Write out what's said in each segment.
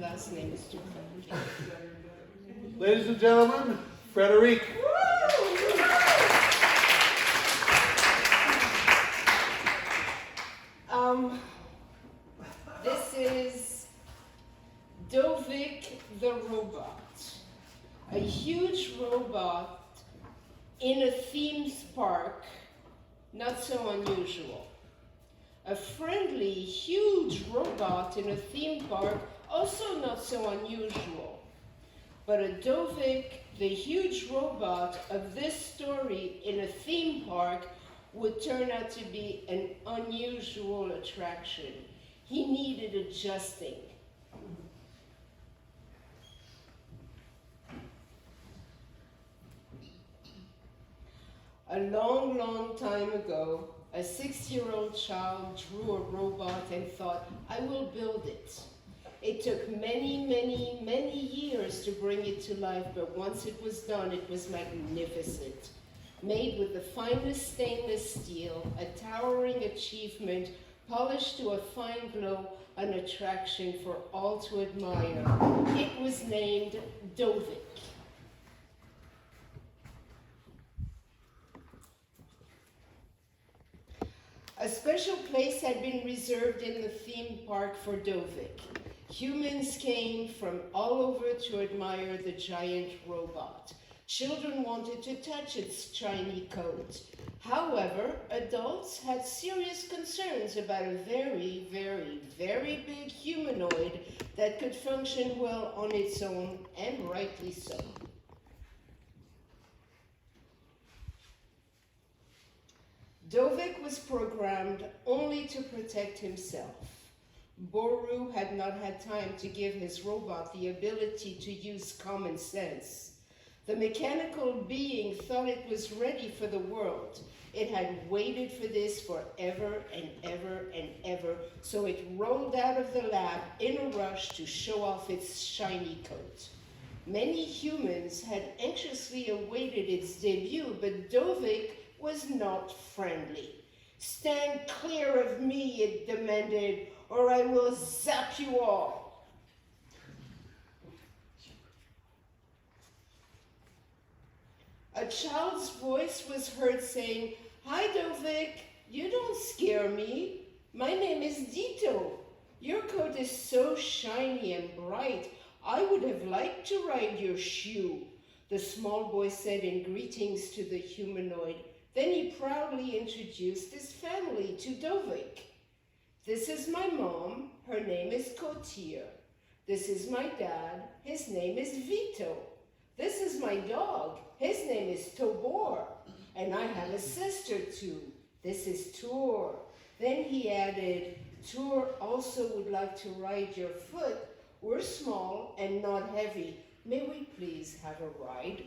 last name is Dovic. Ladies and gentlemen, Frederique. This is Dovic the robot. A huge robot in a theme park, not so unusual. A friendly, huge robot in a theme park, also not so unusual. But a Dovic, the huge robot of this story in a theme park, would turn out to be an unusual attraction. He needed adjusting. A long, long time ago, a 6-year-old child drew a robot and thought, I will build it. It took many, many, many years to bring it to life, but once it was done, it was magnificent. Made with the finest stainless steel, a towering achievement, polished to a fine glow, an attraction for all to admire. It was named Dovic. A special place had been reserved in the theme park for Dovic. Humans came from all over to admire the giant robot. Children wanted to touch its shiny coat. However, adults had serious concerns about a very, very, very big humanoid that could function well on its own, and rightly so. Dovic was programmed only to protect himself. Boru had not had time to give his robot the ability to use common sense. The mechanical being thought it was ready for the world. It had waited for this forever and ever and ever, so it rolled out of the lab in a rush to show off its shiny coat. Many humans had anxiously awaited its debut, but Dovic was not friendly. Stand clear of me, it demanded, or I will zap you all. A child's voice was heard saying, Hi, Dovic, you don't scare me. My name is Dito. Your coat is so shiny and bright, I would have liked to ride your shoe, the small boy said in greetings to the humanoid. Then he proudly introduced his family to Dovic. This is my mom, her name is Cotier. This is my dad, his name is Vito. This is my dog, his name is Tobor. And I have a sister too, this is Tour. Then he added, Tour also would like to ride your foot. We're small and not heavy. May we please have a ride?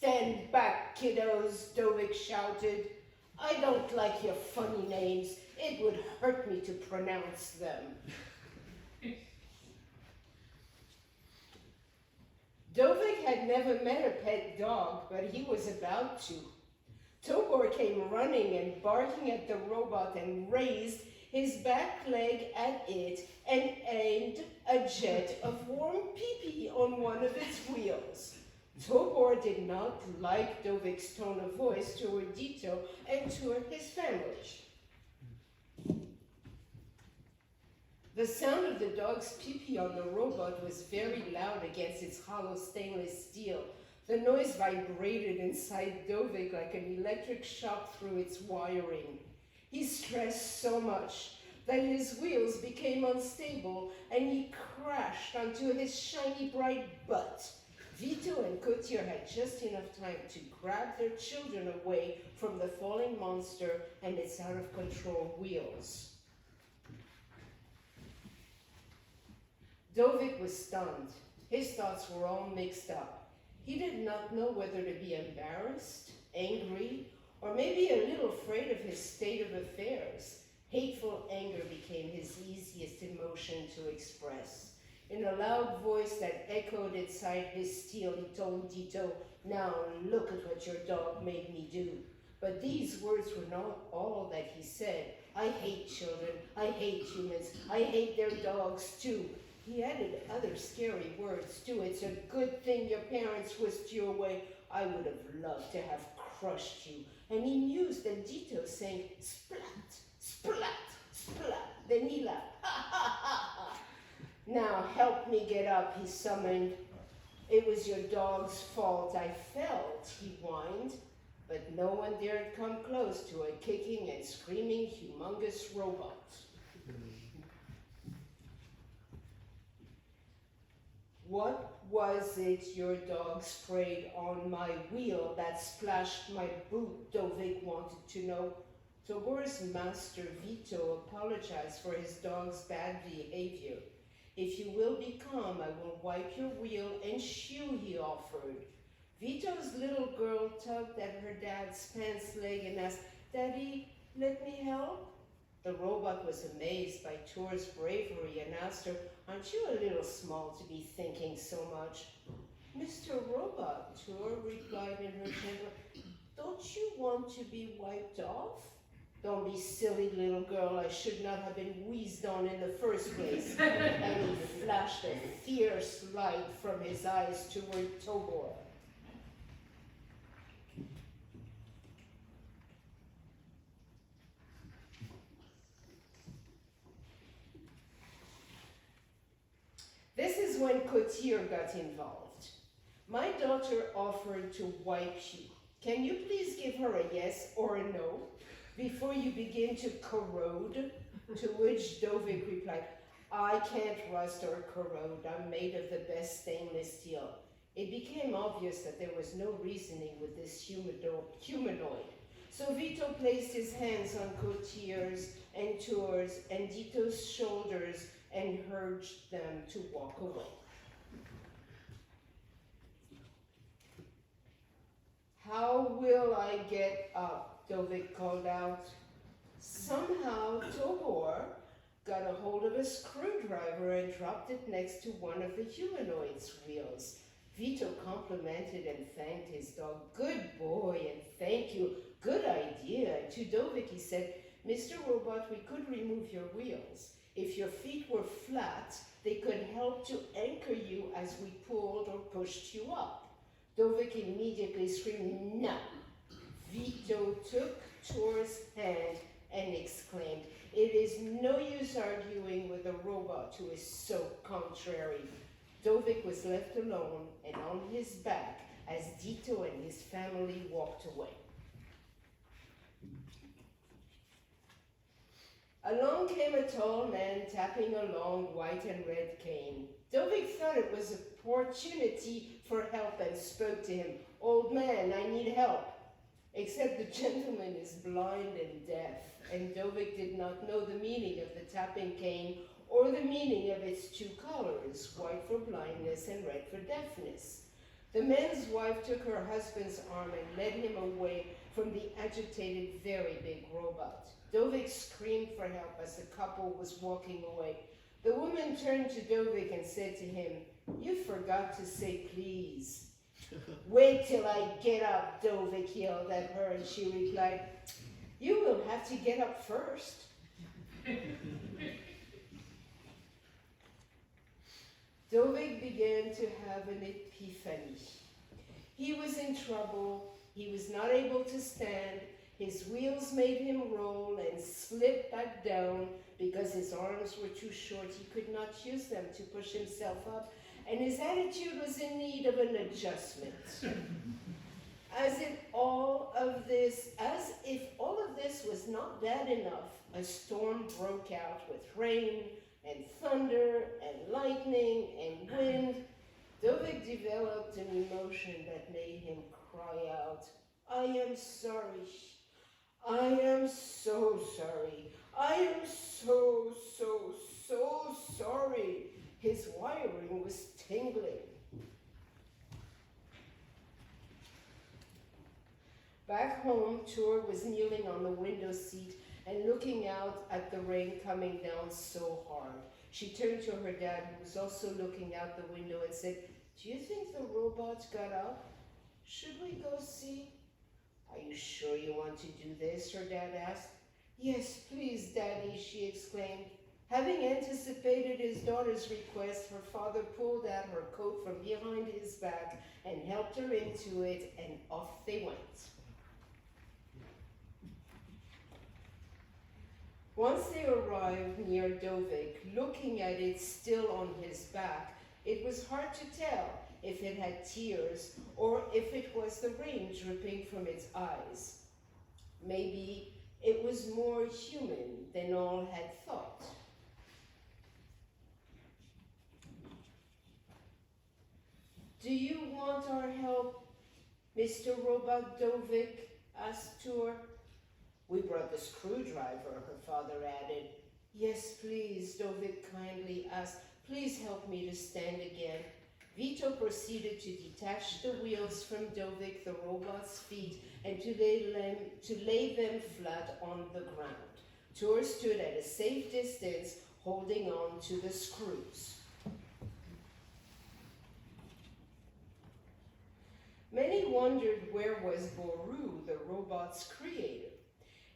Stand back, kiddos, Dovic shouted. I don't like your funny names. It would hurt me to pronounce them. Dovic had never met a pet dog, but he was about to. Tobor came running and barking at the robot and raised his back leg at it and aimed a jet of warm pee-pee on one of its wheels. Tobor did not like Dovic's tone of voice toward Dito and toward his family. The sound of the dog's pee-pee on the robot was very loud against its hollow stainless steel. The noise vibrated inside Dovic like an electric shock through its wiring. He stressed so much that his wheels became unstable and he crashed onto his shiny bright butt. Vito and Cotier had just enough time to grab their children away from the falling monster and its out-of-control wheels. Dovic was stunned. His thoughts were all mixed up. He did not know whether to be embarrassed, angry, or maybe a little afraid of his state of affairs. Hateful anger became his easiest emotion to express. In a loud voice that echoed inside his steel, he told Dito, now look at what your dog made me do. But these words were not all that he said. I hate children, I hate humans, I hate their dogs too. He added other scary words too. It's a good thing your parents whisked you away. I would have loved to have crushed you. And he mused at Dito, saying, splat, splat, splat. Then he laughed, ha ha ha ha. Now help me get up, he summoned. It was your dog's fault, I felt, he whined. But no one dared come close to a kicking and screaming humongous robot. What was it your dog sprayed on my wheel that splashed my boot? Dovic wanted to know. Tobor's master Vito apologized for his dog's bad behavior. If you will be calm, I will wipe your wheel and shoe, he offered. Vito's little girl tugged at her dad's pants leg and asked, Daddy, let me help? The robot was amazed by Tour's bravery and asked her, aren't you a little small to be thinking so much? Mr. Robot, Tour replied in her gentle, don't you want to be wiped off? Don't be silly, little girl. I should not have been wheezed on in the first place. And he flashed a fierce light from his eyes toward Tobor. This is when Cotier got involved. My daughter offered to wipe you. Can you please give her a yes or a no before you begin to corrode? To which Dovic replied, I can't rust or corrode. I'm made of the best stainless steel. It became obvious that there was no reasoning with this humanoid. So Vito placed his hands on Cotier's and Tour's and Dito's shoulders and urged them to walk away. How will I get up? Dovic called out. Somehow Tobor got a hold of a screwdriver and dropped it next to one of the humanoid's wheels. Vito complimented and thanked his dog. Good boy, and thank you. Good idea. And to Dovic he said, Mr. Robot, we could remove your wheels. If your feet were flat, they could help to anchor you as we pulled or pushed you up. Dovic immediately screamed, no. Vito took Tour's hand and exclaimed, it is no use arguing with a robot who is so contrary. Dovic was left alone and on his back as Dito and his family walked away. Along came a tall man tapping a long white and red cane. Dovic thought it was an opportunity for help and spoke to him. Old man, I need help. Except the gentleman is blind and deaf, and Dovic did not know the meaning of the tapping cane or the meaning of its two colors, white for blindness and red for deafness. The man's wife took her husband's arm and led him away from the agitated, very big robot. Dovic screamed for help as the couple was walking away. The woman turned to Dovic and said to him, you forgot to say please. Wait till I get up, Dovic yelled at her, and she replied, you will have to get up first. Dovic began to have an epiphany. He was in trouble. He was not able to stand. His wheels made him roll and slip back down because his arms were too short. He could not use them to push himself up, and his attitude was in need of an adjustment. As if all of this was not bad enough, a storm broke out with rain and thunder and lightning and wind. Dovic developed an emotion that made him cry out, I am sorry. I am so sorry. I am so sorry. His wiring was tingling. Back home, Tour was kneeling on the window seat and looking out at the rain coming down so hard. She turned to her dad, who was also looking out the window, and said, do you think the robots got up? Should we go see? Are you sure you want to do this? Her dad asked. Yes, please, Daddy, she exclaimed. Having anticipated his daughter's request, her father pulled out her coat from behind his back and helped her into it, and off they went. Once they arrived near Dovic, looking at it still on his back, it was hard to tell if it had tears or if it was the rain dripping from its eyes. Maybe it was more human than all had thought. Do you want our help, Mr. Robot Dovic? Asked Tour. We brought the screwdriver, her father added. Yes, please, Dovic kindly asked. Please help me to stand again. Vito proceeded to detach the wheels from Dovic, the robot's feet, and to lay them flat on the ground. Tour stood at a safe distance, holding on to the screws. Many wondered where was Boru, the robot's creator.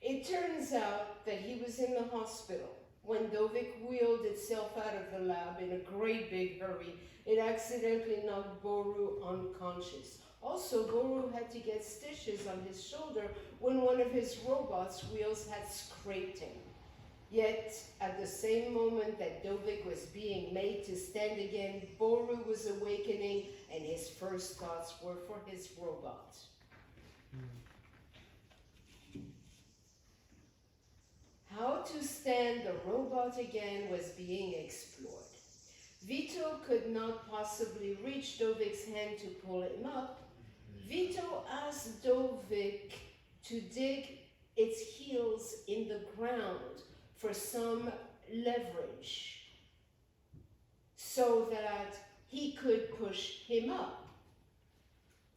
It turns out that he was in the hospital. When Dovic wheeled itself out of the lab in a great big hurry, it accidentally knocked Boru unconscious. Also, Boru had to get stitches on his shoulder when one of his robot's wheels had scraped him. Yet, at the same moment that Dovic was being made to stand again, Boru was awakening, and his first thoughts were for his robot. How to stand the robot again was being explored. Vito could not possibly reach Dovic's hand to pull him up. Vito asked Dovic to dig its heels in the ground for some leverage so that he could push him up.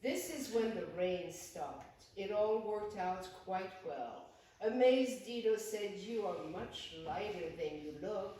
This is when the rain stopped. It all worked out quite well. Amazed, Dito said, "You are much lighter than you look."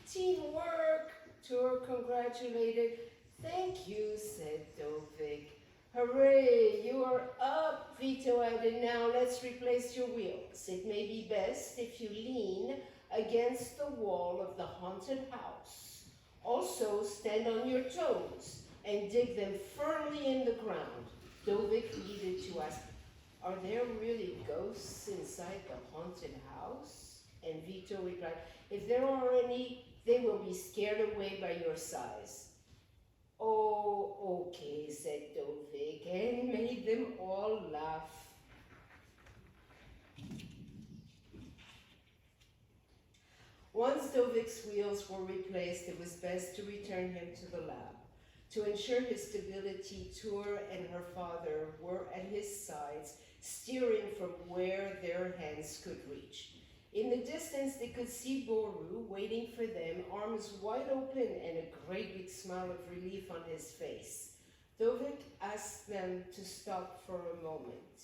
"Teamwork," Tour congratulated. "Thank you," said Dovic. "Hooray, you are up," Vito added. "Now let's replace your wheels. It may be best if you lean against the wall of the haunted house. Also, stand on your toes and dig them firmly in the ground." Dovic needed to ask, "Are there really ghosts inside the haunted house?" And Vito replied, "If there are any, they will be scared away by your size." "Oh, okay," said Dovic, and made them all laugh. Once Dovic's wheels were replaced, it was best to return him to the lab. To ensure his stability, Tour and her father were at his sides, steering from where their hands could reach. In the distance, they could see Boru waiting for them, arms wide open and a great big smile of relief on his face. Dovic asked them to stop for a moment.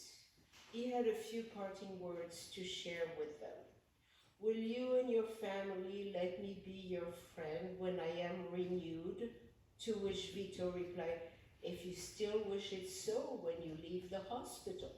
He had a few parting words to share with them. "Will you and your family let me be your friend when I am renewed?" To which Vito replied, "If you still wish it so when you leave the hospital."